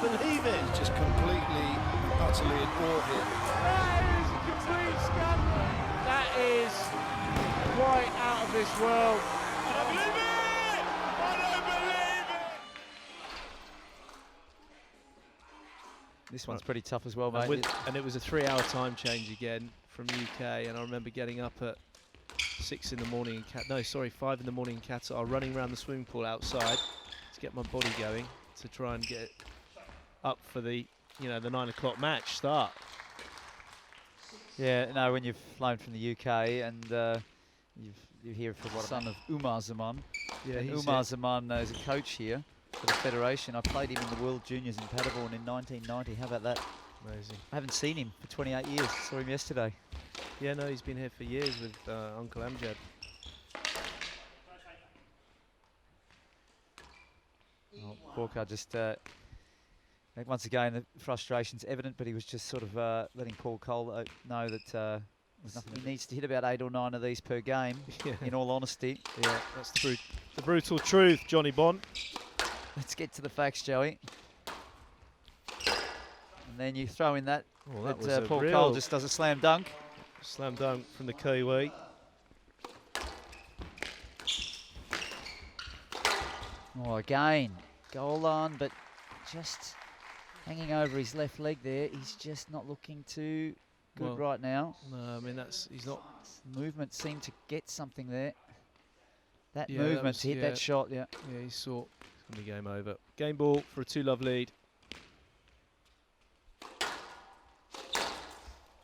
can't believe it. He's just completely, utterly in awe here. That is a complete scandal. That is quite out of this world. I don't believe it! I don't believe it! This one's pretty tough as well, mate. And it was a 3-hour time change again from UK, and I remember getting up at 6 in the morning in 5 in the morning in Qatar, running around the swimming pool outside to get my body going to try and get up for the, the 9 o'clock match start. Yeah, no, when you've flown from the UK and you hear from the son of Umar Zaman. Yeah, Umar Zaman is a coach here for the Federation. I played him in the World Juniors in Paderborn in 1990. How about that? Amazing. I haven't seen him for 28 years. Saw him yesterday. Yeah, no, he's been here for years with Uncle Amjad. Oh, Borja just, once again, the frustration's evident, but he was just sort of letting Coll know that there's nothing. He needs to hit about 8 or 9 of these per game, in all honesty. Yeah, that's the brutal truth, Johnny Bond. Let's get to the facts, Joey. And then you throw in that, Paul Coll just does a slam dunk. Slam dunk from the Kiwi. Oh, again, Golan, but just hanging over his left leg there. He's just not looking too good right now. No, I mean, he's not. Movement seemed to get something there. That movement to hit that shot, yeah. Yeah, he saw it's going to be game over. Game ball for a 2-love lead.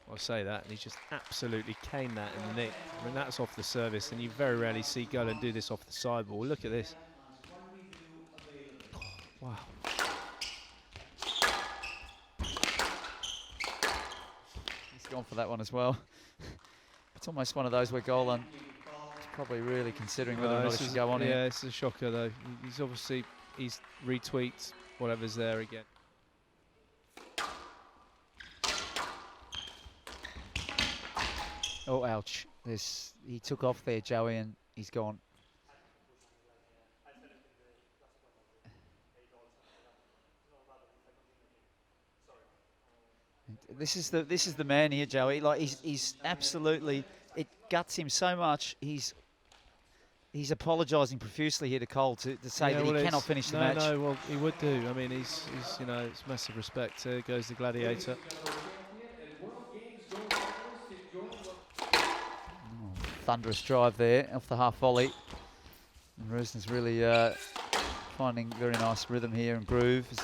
I say that, and he just absolutely caned that in the nick. I mean, that's off the service, and you very rarely see Golan do this off the sideball. Look at this. Oh, wow. He's gone for that one as well. It's almost one of those where Golan is probably really considering whether or not he should go on here. Yeah, it's a shocker, though. He's retweaked whatever's there again. Oh, ouch. He took off there, Joey, and he's gone. This is the man here, Joey. Like he's absolutely, it guts him so much. He's apologising profusely here to Coll to say that he cannot finish the match. No, well, he would do. I mean, he's it's massive respect. Here goes the gladiator. Thunderous drive there off the half volley. And Rösner's really finding very nice rhythm here and groove as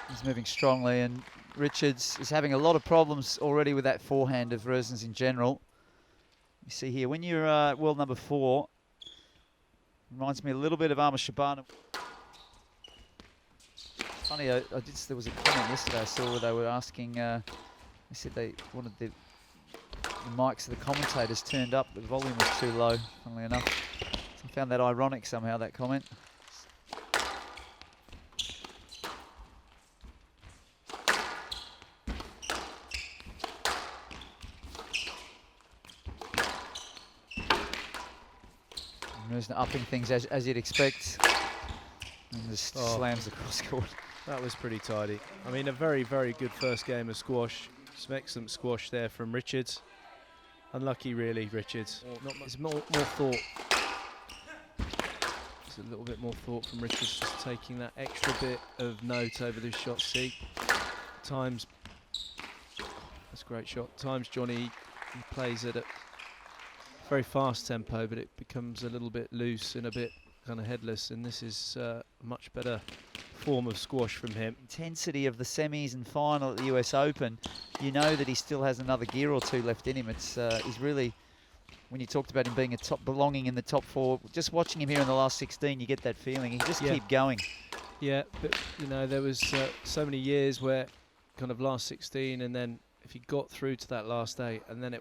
he's moving strongly. And Richards is having a lot of problems already with that forehand of Rösner's in general. You see here, when you're world number 4, reminds me a little bit of Arma Shabana. Funny, there was a comment yesterday I saw where they were asking, they said they wanted the mics of the commentators turned up, but the volume was too low, funnily enough. So I found that ironic somehow, that comment. Rösner upping things as you'd expect, and just slams the cross court. That was pretty tidy. I mean, a very, very good first game of squash. Some excellent squash there from Richards. Unlucky, really, Richards. There's more thought. There's a little bit more thought from Richards, just taking that extra bit of note over this shot. See, times, that's a great shot. Times Johnny, he plays it at very fast tempo, but it becomes a little bit loose and a bit kind of headless, and this is a much better form of squash from him. Intensity of the semis and final at the US Open, you know that he still has another gear or two left in him. It's he's really, when you talked about him being belonging in the top 4, just watching him here in the last 16, you get that feeling. He just keep going. Yeah, but there was so many years where kind of last 16, and then if he got through to that last 8, and then he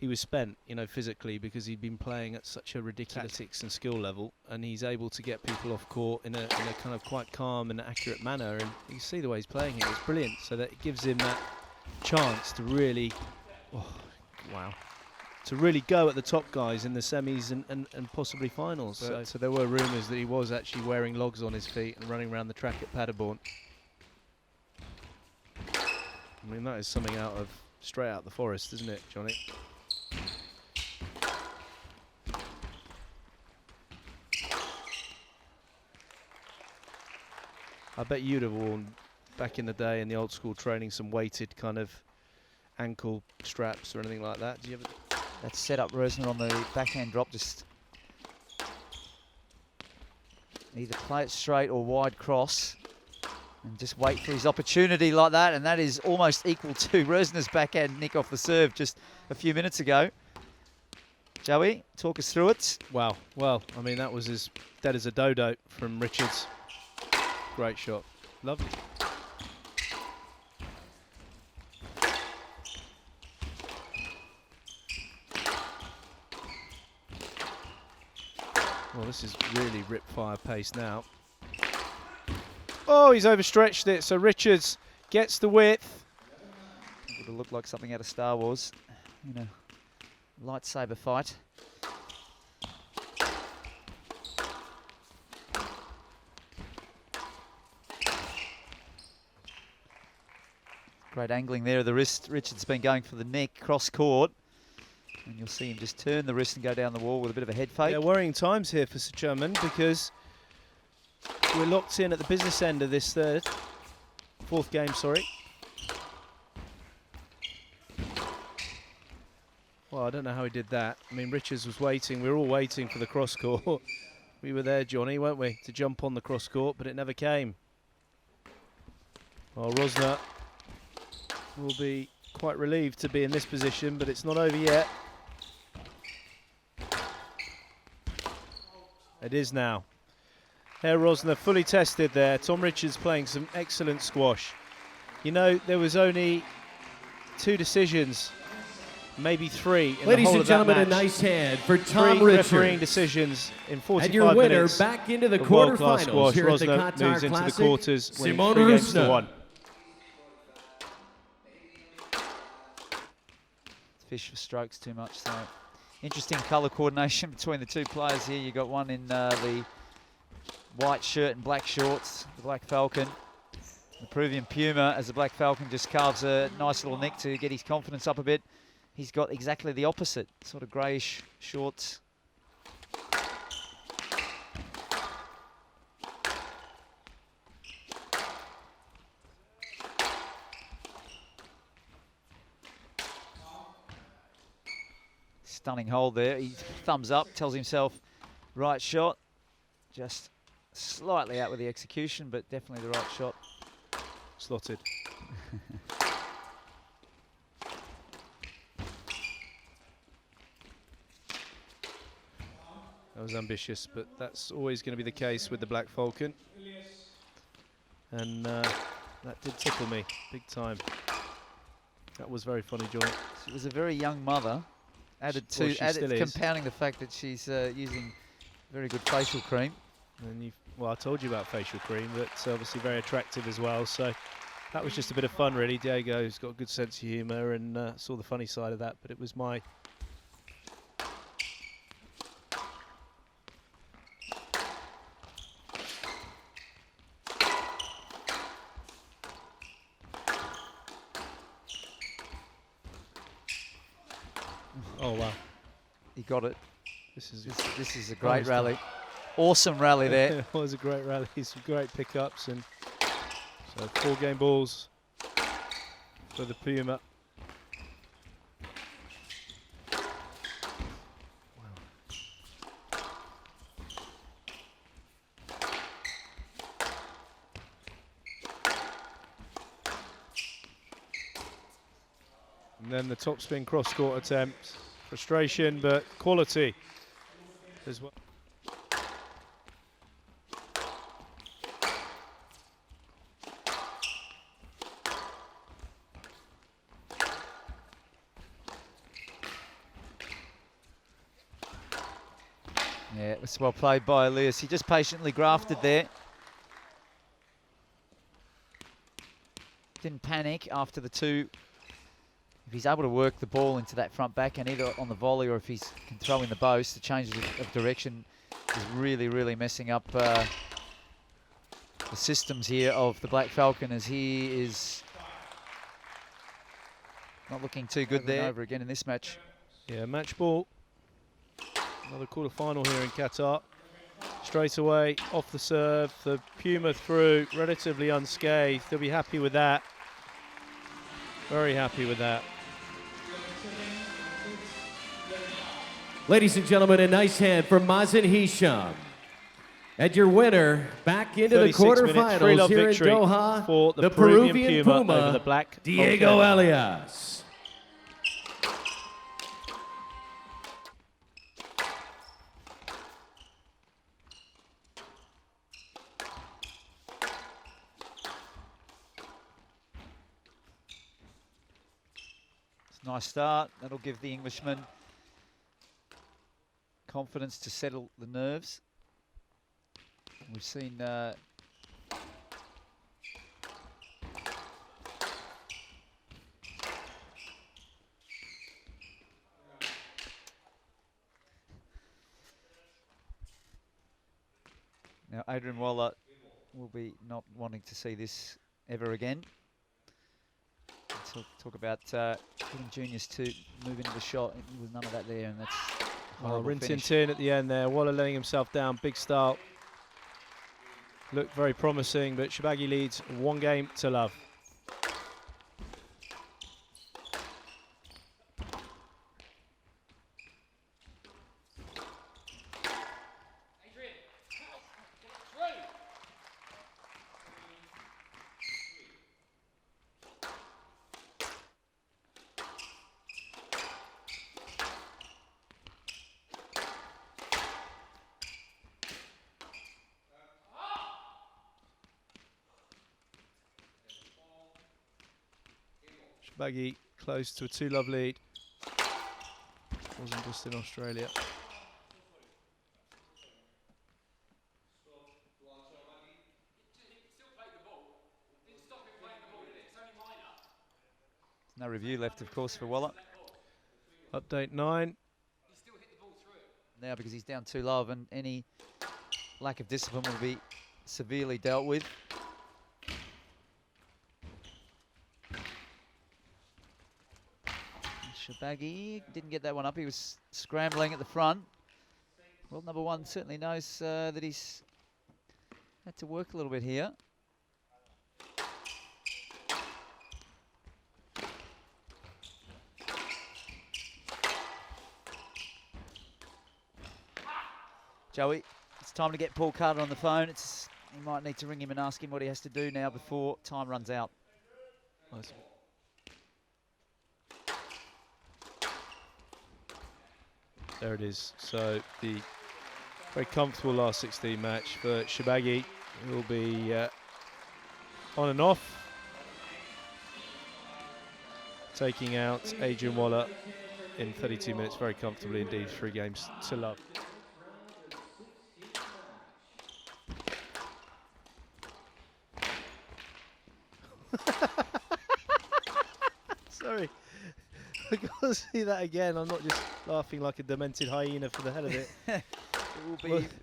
was spent, physically, because he'd been playing at such a ridiculous tactics and skill level, and he's able to get people off court in a kind of quite calm and accurate manner, and you see the way he's playing here, it's brilliant, so that it gives him that chance to really, wow. to really go at the top guys in the semis and possibly finals. So there were rumours that he was actually wearing logs on his feet and running around the track at Paderborn. I mean, that is something straight out of the forest, isn't it, Johnny? I bet you'd have worn, back in the day in the old school training, some weighted kind of ankle straps or anything like that. Do you ever? That's set up Rösner on the backhand drop. Just either play it straight or wide cross and just wait for his opportunity like that. And that is almost equal to Rösner's backhand nick off the serve just a few minutes ago. Joey, talk us through it. Wow. Well, I mean, that was as dead as a dodo from Richards. Great shot. Lovely. Well, this is really rip-fire pace now. Oh, he's overstretched it, so Richards gets the width. It would have looked like something out of Star Wars in a lightsaber fight. Great angling there of the wrist. Richards been going for the neck, cross court. And you'll see him just turn the wrist and go down the wall with a bit of a head fake. Yeah, worrying times here for German because we're locked in at the business end of this fourth game, sorry. Well, I don't know how he did that. I mean, Richards was waiting. We were all waiting for the cross court. We were there, Johnny, weren't we, to jump on the cross court, but it never came. Well, Rösner will be quite relieved to be in this position, but it's not over yet. It is now. Herr Rösner fully tested there. Tom Richards playing some excellent squash. You know, there was only 2 decisions, maybe 3 in Ladies the whole and of that gentlemen, match. a nice hand for Tom 3 Richards. refereeing decisions in 45 and your winner minutes. back into the of world-class quarterfinals squash. here at the Rösner Qatar moves into the Classic, quarters, winning Simone 3-1. Fish for strokes too much, so interesting colour coordination between the two players here. You got one in the white shirt and black shorts, the Black Falcon. The Peruvian Puma, as the Black Falcon just carves a nice little nick to get his confidence up a bit. He's got exactly the opposite, sort of greyish shorts. Stunning hold there. He thumbs up, tells himself right shot. Just slightly out with the execution, but definitely the right shot. Slotted. That was ambitious, but that's always going to be the case with the Black Falcon. And that did tickle me big time. That was very funny, Joel. She was a very young mother. Added Well, to she still is. compounding the fact that she's using very good facial cream. And well, I told you about facial cream, but obviously very attractive as well. So that was just a bit of fun, really. Diego's got a good sense of humour and saw the funny side of that, but it was my... Oh, wow. He got it. This This is a great rally. Awesome rally there. It was a great rally, some great pickups, and so 4 game balls for the Puma. And then the topspin cross-court attempt. Frustration, but quality as well. Yeah, it was well played by Elias. He just patiently grafted there. Didn't panic after the 2 if he's able to work the ball into that front backhand, either on the volley or if he can throw in the boast, the change of direction is really, really messing up the systems here of the Black Falcon, as he is not looking too good there. Over again in this match. Yeah, match ball. Another quarter-final here in Qatar. Straight away, off the serve, the Puma through, relatively unscathed. They'll be happy with that. Very happy with that. Ladies and gentlemen, a nice hand for Mazen Hesham. And your winner, back into the quarterfinals here in Doha, for the Peruvian Puma, over the Black Diego Elias. Nice start. That'll give the Englishman confidence to settle the nerves. We've seen now Adrian will be not wanting to see this ever again. Talk about getting juniors to move into the shot. There was none of that there, and that's Rin Tin Tin at the end there. Waller letting himself down. Big start. Looked very promising, but ElShorbagy leads 1 game to love. ElShorbagy close to a 2-love lead. Wasn't just in Australia. No review left, of course, for Waller. Update 9. Now, because he's down 2-love, and any lack of discipline will be severely dealt with. ElShorbagy didn't get that one up. He was scrambling at the front. Well, number 1 certainly knows that he's had to work a little bit here. Joey, it's time to get Paul Carter on the phone. You might need to ring him and ask him what he has to do now before time runs out. Nice. There it is. So the very comfortable last 16 match for ElShorbagy. It will be on and off. Taking out Adrian Waller in 32 minutes very comfortably indeed. 3 games to love. Sorry. I gotta see that again. I'm not just laughing like a demented hyena for the hell of it.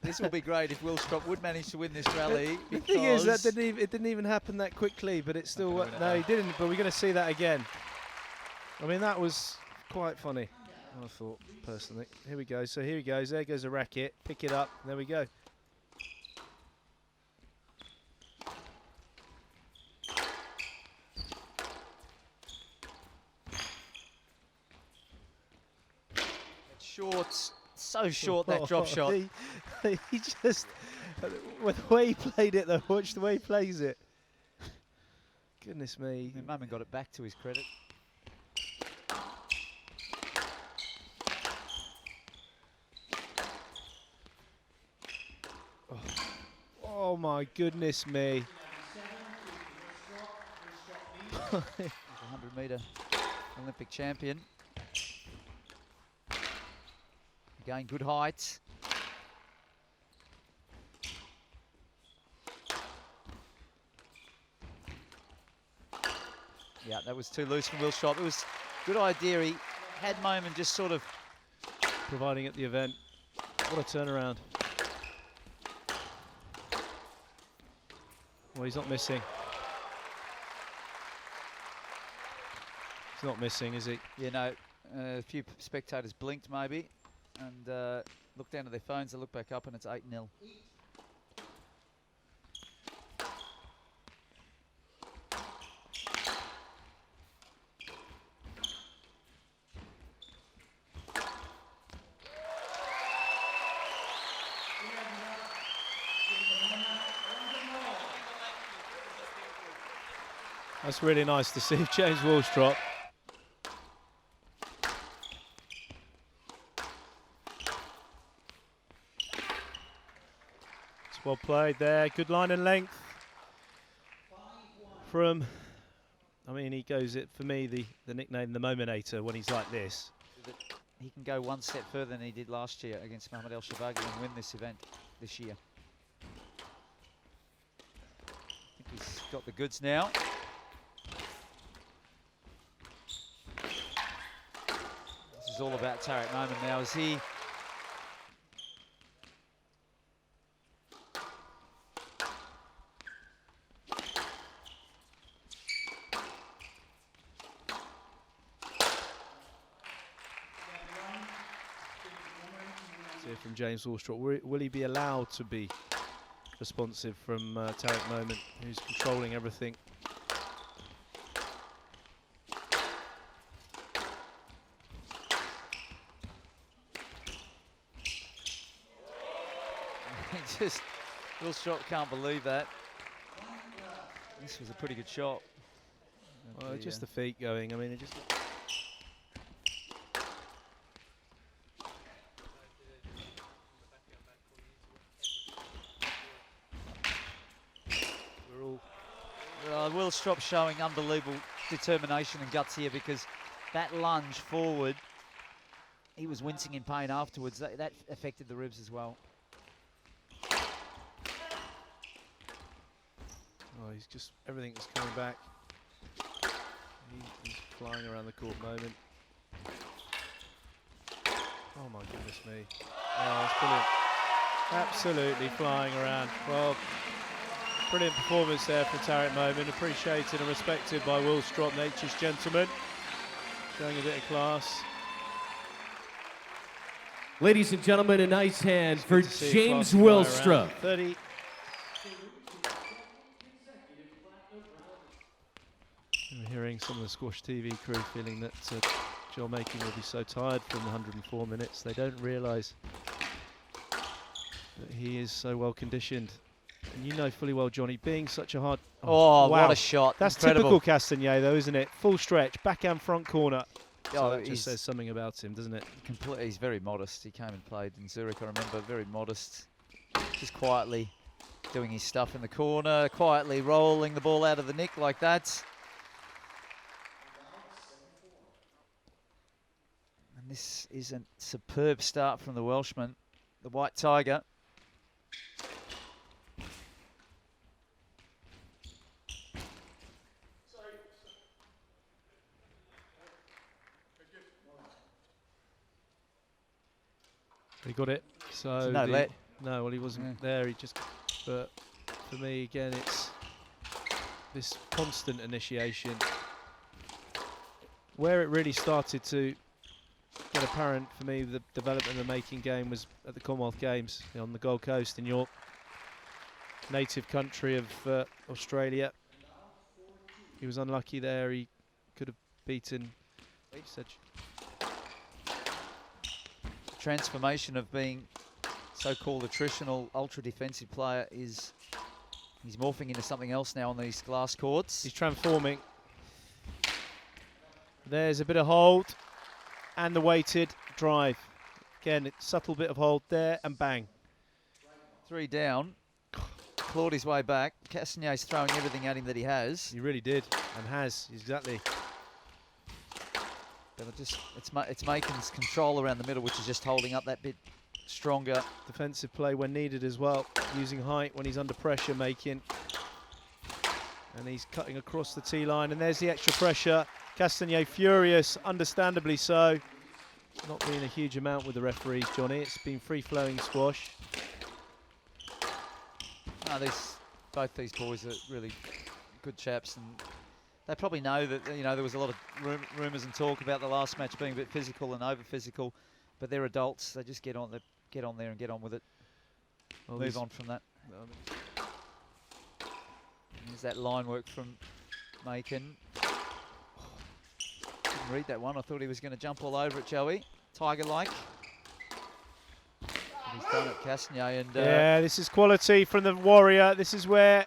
This will be great if Willstrop would manage to win this rally. The thing is that it didn't even happen that quickly, but it's still no, he didn't. But we're going to see that again. I mean, that was quite funny. I thought personally. Here we go. So here he goes. There goes a racket. Pick it up. There we go. Short, so short that drop shot. He just, with the way he played it though, watch the way he plays it. Goodness me. Momen got it back to his credit. Oh my goodness me. 100-meter Olympic champion. Again, good height. Yeah, that was too loose from Willstrop. It was Good idea. He had Momen just sort of providing at the event. What a turnaround. Well, he's not missing. He's not missing, is he? You know, a few spectators blinked maybe and looked down at their phones. They look back up and it's 8-0. That's really nice to see James Willstrop. It's well played there. Good line and length from, I mean, he goes it for me, the nickname, the Momenator, when he's like this. He can go one step further than he did last year against Mohamed ElShorbagy and win this event this year. I think he's got the goods now. This is all about Tarek Momen now. Is he? From James Willstrop, will he be allowed to be responsive from Tarek Momen, who's controlling everything? Just Willstrop can't believe that. This was a pretty good shot. Well, just the feet going. I mean, it just. Willstrop showing unbelievable determination and guts here, because that lunge forward, he was wincing in pain afterwards. That affected the ribs as well. Oh, he's just, everything is coming back. He's flying around the court moment. Oh my goodness me. Oh, it's brilliant. Absolutely flying around. Well, brilliant performance there from Tarek Momen, appreciated and respected by Willstrop, nature's gentleman, showing a bit of class. Ladies and gentlemen, a nice hand for James Willstrop. 30. I'm hearing some of the Squash TV crew feeling that Joel Makin will be so tired from the 104 minutes. They don't realise that he is so well conditioned. And you know fully well, Johnny, being such a hard... Oh, wow. What a shot. That's incredible. typical Castagnet, though, isn't it? Full stretch, backhand front corner. So that he just says something about him, doesn't it? He's very modest. He came and played in Zurich, I remember, very modest. Just quietly doing his stuff in the corner, quietly rolling the ball out of the nick like that. And this is a superb start from the Welshman, the White Tiger. He got it. So no let. No, well, he wasn't there. He just. But for me, again, it's this constant initiation. Where it really started to get apparent for me, the development of the making game was at the Commonwealth Games on the Gold Coast in your native country of Australia. He was unlucky there. He could have beaten. He said. Transformation of being so-called attritional ultra-defensive player is he's morphing into something else now on these glass courts. He's transforming. There's a bit of hold and the weighted drive. Again, it's subtle bit of hold there and bang. 3 down. Clawed his way back. Castagnet's throwing everything at him that he has. He really did and has, exactly. But it's Makin's control around the middle, which is just holding up that bit stronger. Defensive play when needed as well, using height when he's under pressure, Makin. And he's cutting across the tee line, and there's the extra pressure. Castagnet furious, understandably so. Not been a huge amount with the referees, Johnny. It's been free-flowing squash. No, both these boys are really good chaps, and they probably know that, you know, there was a lot of rumours and talk about the last match being a bit physical and over-physical, but they're adults. They just get on there and get on with it. Well, move on from that. There's that line work from Makin. Didn't read that one. I thought he was going to jump all over it, Joey. Tiger-like. He's done it, Castagnet. And yeah, this is quality from the Warrior. This is where...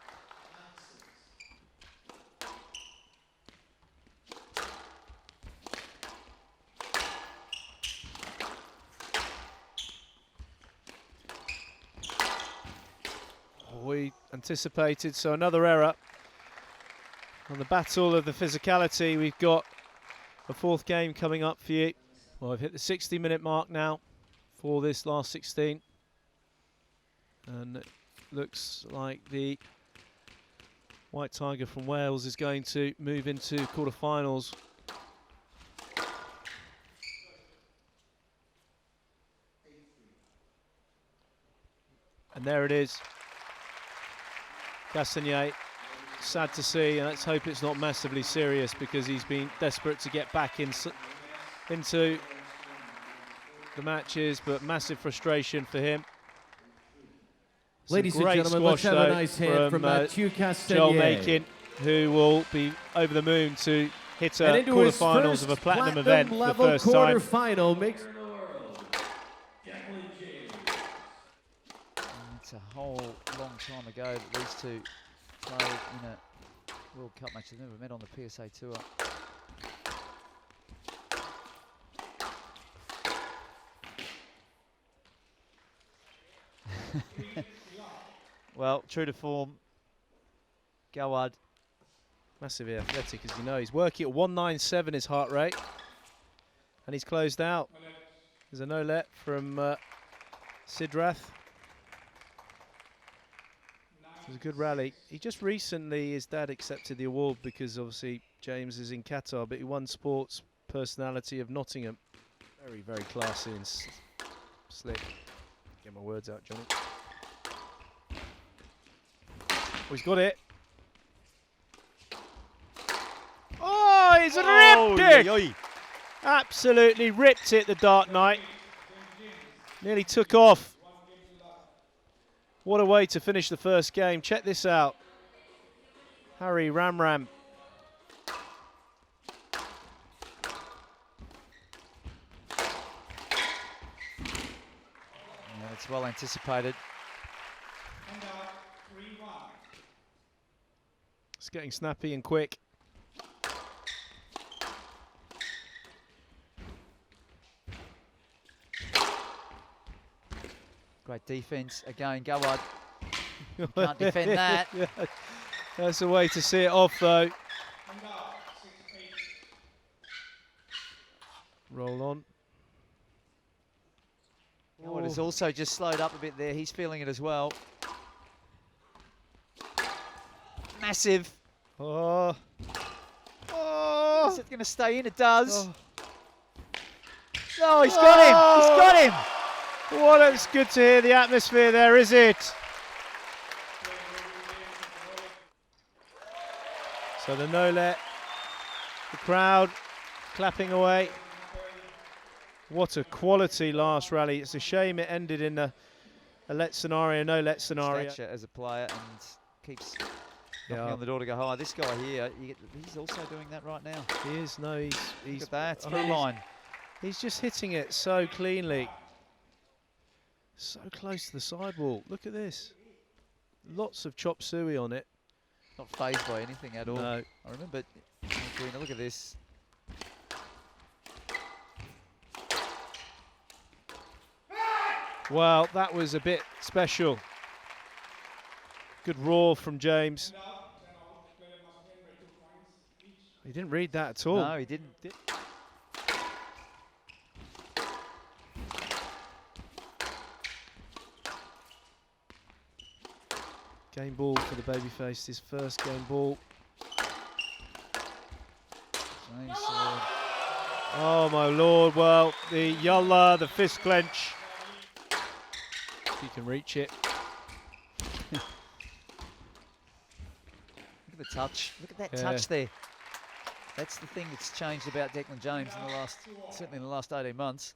we anticipated, so another error. On the battle of the physicality, we've got a fourth game coming up for you. Well, I've hit the 60-minute mark now for this last 16. And it looks like the White Tiger from Wales is going to move into quarterfinals. And there it is. Castagnet, sad to see, and let's hope it's not massively serious because he's been desperate to get back into the matches, but massive frustration for him. Ladies and gentlemen, let's have a nice hand from Mathieu Joelle Makin, who will be over the moon to hit a quarterfinals of a platinum event for the first time. Quarterfinal makes it's a whole long time ago that these two played in a World Cup match. They've never met on the PSA Tour. Well, true to form, Gawad. Massively athletic, as you know. He's working at 197 his heart rate, and he's closed out. There's a no-let from Sidrath. It was a good rally. He just recently, his dad accepted the award because obviously James is in Qatar, but he won Sports Personality of Nottingham. Very, very classy and slick. Get my words out, Johnny. Oh, he's got it. Oh, he's ripped it! Absolutely ripped it, the Dark Knight. Nearly took off. What a way to finish the first game. Check this out. Harry Ramram. Yeah, it's well anticipated. It's getting snappy and quick. Great defense again, Gawad. Can't defend that. Yeah. That's a way to see it off, though. Roll on. Gawad has also just slowed up a bit there. He's feeling it as well. Massive. Oh. Is it going to stay in? It does. Oh, he's got him. He's got him. Well, it's good to hear the atmosphere there, is it? So the no-let, the crowd clapping away. What a quality last rally. It's a shame it ended in a let scenario, no-let scenario. Stature as a player and keeps knocking on the door to go high. This guy here, he's also doing that right now. He is, no, he's Look at that, I mean, line. He's just hitting it so cleanly. So close to the sidewall. Look at this. Lots of chop suey on it. Not phased by anything at all. No. I remember, look at this. Well, that was a bit special. Good roar from James. He didn't read that at all. No, he didn't. Game ball for the babyface, his first game ball. James Oh my lord, well, the yalla, the fist clench. If he can reach it. Look at the touch. Look at that touch there. That's the thing that's changed about Declan James in the last, certainly in the last 18 months.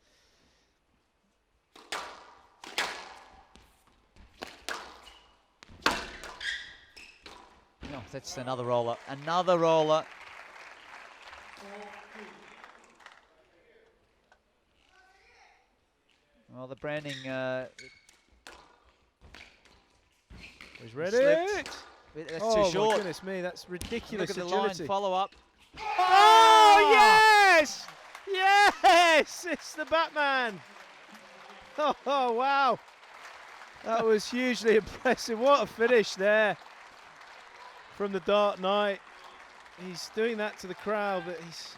Oh, that's another roller. Another roller. Well, the branding. He's ready. That's too short. Oh my goodness me, that's ridiculous Look at agility. the line follow up. Oh yes! Yes! It's the Batman. Oh wow. That was hugely impressive. What a finish there from the Dark Knight. He's doing that to the crowd, but it's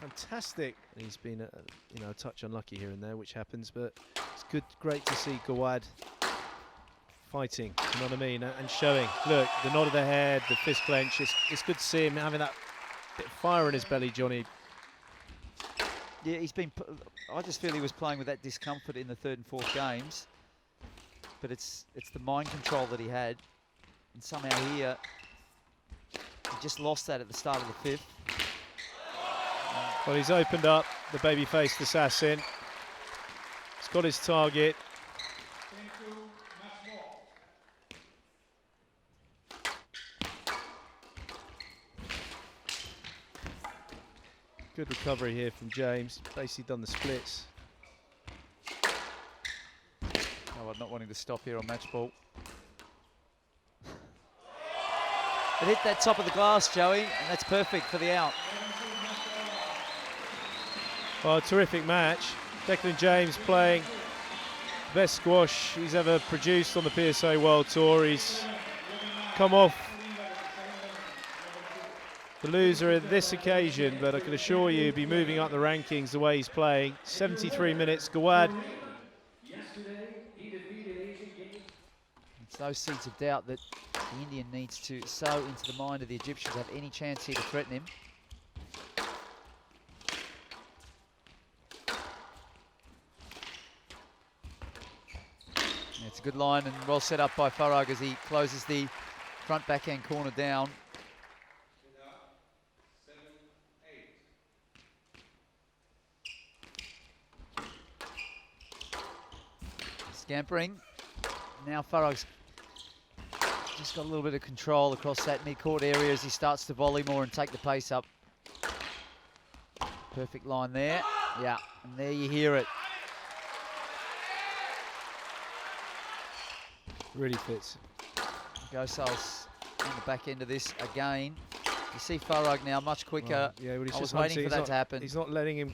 fantastic. He's been a touch unlucky here and there, which happens, but it's great to see Gawad fighting, you know what I mean, and showing. Look, the nod of the head, the fist clench. It's good to see him having that bit of fire in his belly, Johnny. Yeah, he's been. I just feel he was playing with that discomfort in the third and fourth games, but it's the mind control that he had, and somehow here he just lost that at the start of the fifth. Well, he's opened up the baby-faced assassin. He's got his target. Good recovery here from James. Basically done the splits. Gawad not wanting to stop here on match ball. It hit that top of the glass, Joey, and that's perfect for the out. Well, a terrific match. Declan James playing the best squash he's ever produced on the PSA World Tour. He's come off the loser in this occasion, but I can assure you he'll be moving up the rankings the way he's playing. 73 minutes, Gawad. It's those seeds of doubt that the Indian needs to sow into the mind of the Egyptians to have any chance here to threaten him. Yeah, it's a good line and well set up by Farag as he closes the front backhand corner down. Scampering. Now Farag's just got a little bit of control across that mid-court area as he starts to volley more and take the pace up. Perfect line there. Yeah, and there you hear it. Really fits. Gosal's on the back end of this again. You see Farag now much quicker. Yeah, well, he's I just was waiting hunting. for that to happen. He's not letting him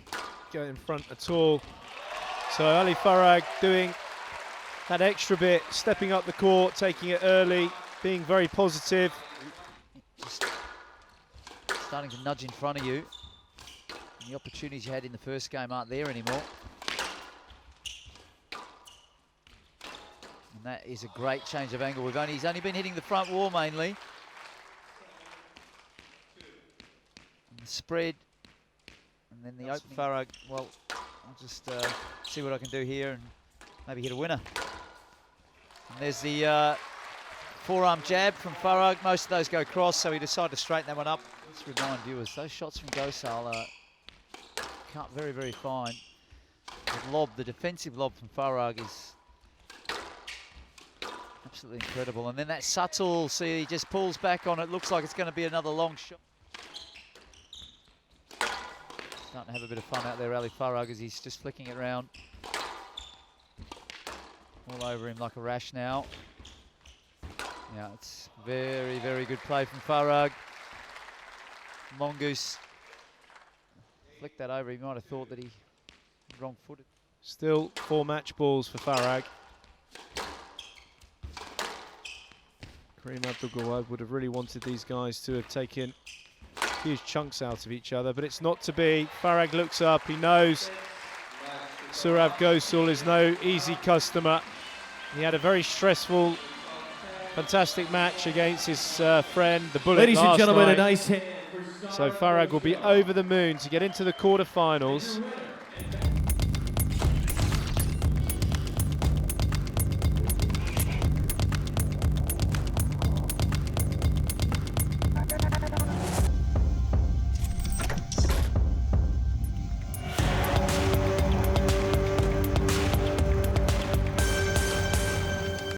go in front at all. So Ali Farag doing that extra bit, stepping up the court, taking it early, being very positive. Just starting to nudge in front of you. And the opportunities you had in the first game aren't there anymore. And that is a great change of angle. He's only been hitting the front wall mainly. And the spread. And then the opening. Farag, well, I'll just see what I can do here and maybe hit a winner. And there's the forearm jab from Farag. Most of those go cross, so he decided to straighten that one up. Let's remind viewers, those shots from Ghosal are cut very, very fine. The lob, the defensive lob from Farag is absolutely incredible. And then that subtle, see, he just pulls back on it. Looks like it's going to be another long shot. Starting to have a bit of fun out there, Ali Farag, as he's just flicking it around. All over him like a rash now. Yeah, it's very, very good play from Farag. Mongoose flicked that over. He might have thought that he wrong-footed. Still 4 match balls for Farag. Karim Abdel would have really wanted these guys to have taken huge chunks out of each other, but it's not to be. Farag looks up. He knows Saurav Ghosal is no easy customer. He had a very stressful, fantastic match against his friend, the Bullet, Ladies and gentlemen, night. a nice hit for So Farag will be over the moon to get into the quarterfinals.